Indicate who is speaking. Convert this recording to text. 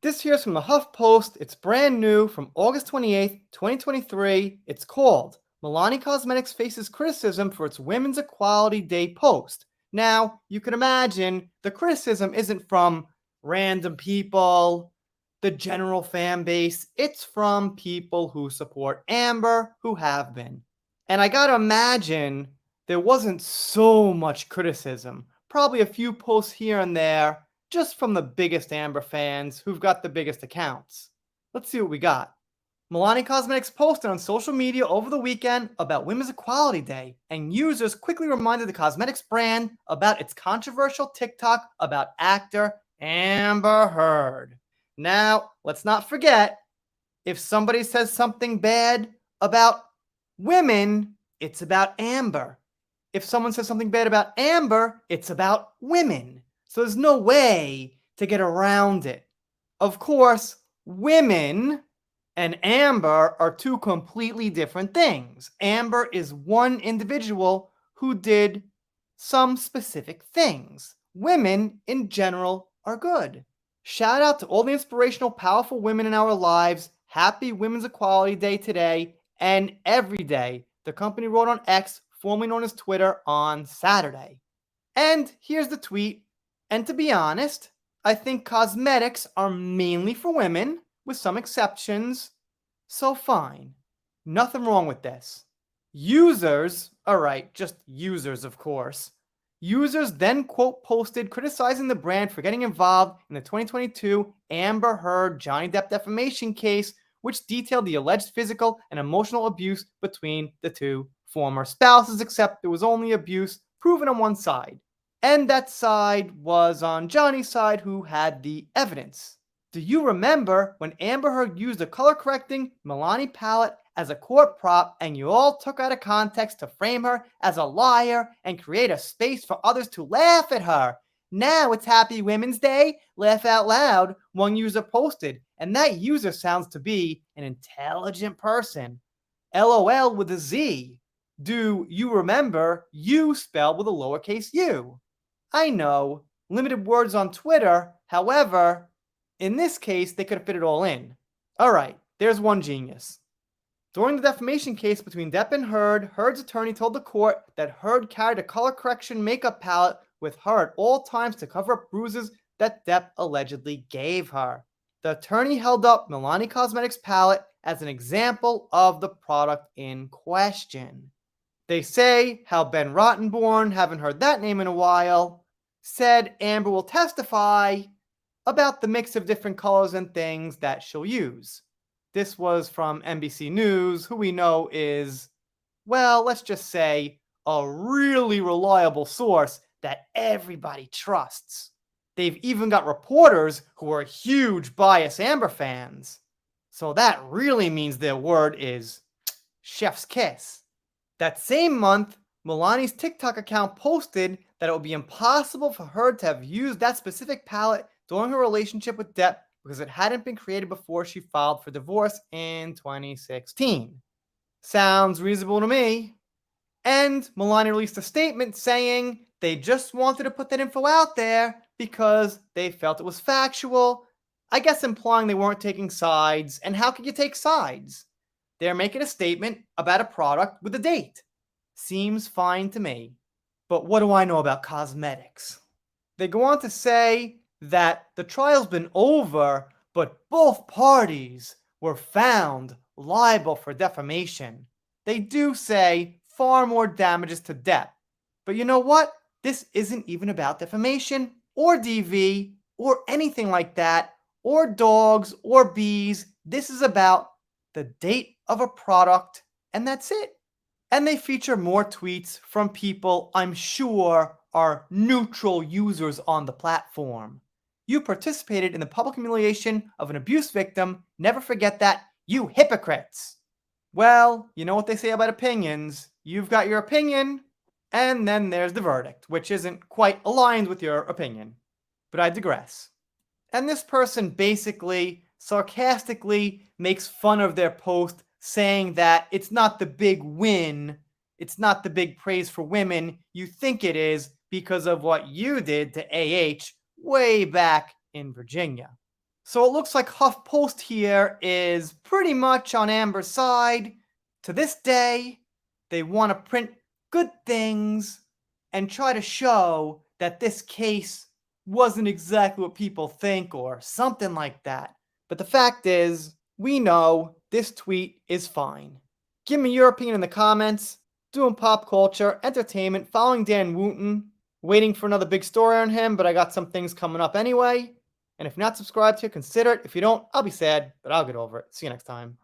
Speaker 1: This here's from the HuffPost. It's brand new from August 28th, 2023. It's called Milani Cosmetics Faces Criticism for its Women's Equality Day post. Now, you can imagine the criticism isn't from random people, the general fan base. It's from people who support Amber, who have been. And I gotta imagine there wasn't so much criticism. Probably a few posts here and there, just from the biggest Amber fans who've got the biggest accounts. Let's see what we got. Milani Cosmetics posted on social media over the weekend about Women's Equality Day, and users quickly reminded the cosmetics brand about its controversial TikTok about actor Amber Heard. Now, let's not forget, if somebody says something bad about women, it's about Amber. If someone says something bad about Amber, it's about women. So there's no way to get around it. Of course, women and Amber are two completely different things. Amber is one individual who did some specific things. Women, in general, are good. Shout out to all the inspirational, powerful women in our lives. Happy Women's Equality Day today and every day, the company wrote on X, formerly known as Twitter, on Saturday. And here's the tweet. And to be honest, I think cosmetics are mainly for women, with some exceptions. So fine. Nothing wrong with this. Users, alright, just users of course. Users then quote posted criticizing the brand for getting involved in the 2022 Amber Heard Johnny Depp defamation case, which detailed the alleged physical and emotional abuse between the two former spouses, except there was only abuse proven on one side. And that side was on Johnny's side, who had the evidence. Do you remember when Amber Heard used a color-correcting Milani palette as a court prop and you all took out of context to frame her as a liar and create a space for others to laugh at her? Now it's Happy Women's Day, laugh out loud, one user posted, and that user sounds to be an intelligent person. LOL with a Z. Do you remember you spelled with a lowercase u? I know, limited words on Twitter, however, in this case, they could have fit it all in. Alright, there's one genius. During the defamation case between Depp and Heard, Heard's attorney told the court that Heard carried a color correction makeup palette with her at all times to cover up bruises that Depp allegedly gave her. The attorney held up Milani Cosmetics palette as an example of the product in question. They say how Ben Rottenborn, haven't heard that name in a while, said Amber will testify about the mix of different colors and things that she'll use. This was from NBC News, who we know is, well, let's just say, a really reliable source that everybody trusts. They've even got reporters who are huge bias Amber fans. So that really means their word is chef's kiss. That same month, Milani's TikTok account posted that it would be impossible for her to have used that specific palette during her relationship with Depp because it hadn't been created before she filed for divorce in 2016. Sounds reasonable to me. And Milani released a statement saying they just wanted to put that info out there because they felt it was factual, I guess implying they weren't taking sides. And how could you take sides? They're making a statement about a product with a date. Seems fine to me. But what do I know about cosmetics? They go on to say that the trial's been over, but both parties were found liable for defamation. They do say far more damages to Depp. But you know what? This isn't even about defamation or DV or anything like that, or dogs or bees. This is about the date of a product, and that's it. And they feature more tweets from people I'm sure are neutral users on the platform. You participated in the public humiliation of an abuse victim. Never forget that, you hypocrites. Well, you know what they say about opinions. You've got your opinion, and then there's the verdict, which isn't quite aligned with your opinion. But I digress. And this person basically, sarcastically makes fun of their post, saying that it's not the big win, it's not the big praise for women you think it is because of what you did to AH way back in Virginia. So it looks like HuffPost here is pretty much on Amber's side. To this day, they want to print good things and try to show that this case wasn't exactly what people think or something like that. But the fact is, we know this tweet is fine. Give me your opinion in the comments. Doing pop culture, entertainment, following Dan Wooten, waiting for another big story on him, but I got some things coming up anyway. And if not subscribed here, consider it. If you don't, I'll be sad, but I'll get over it. See you next time.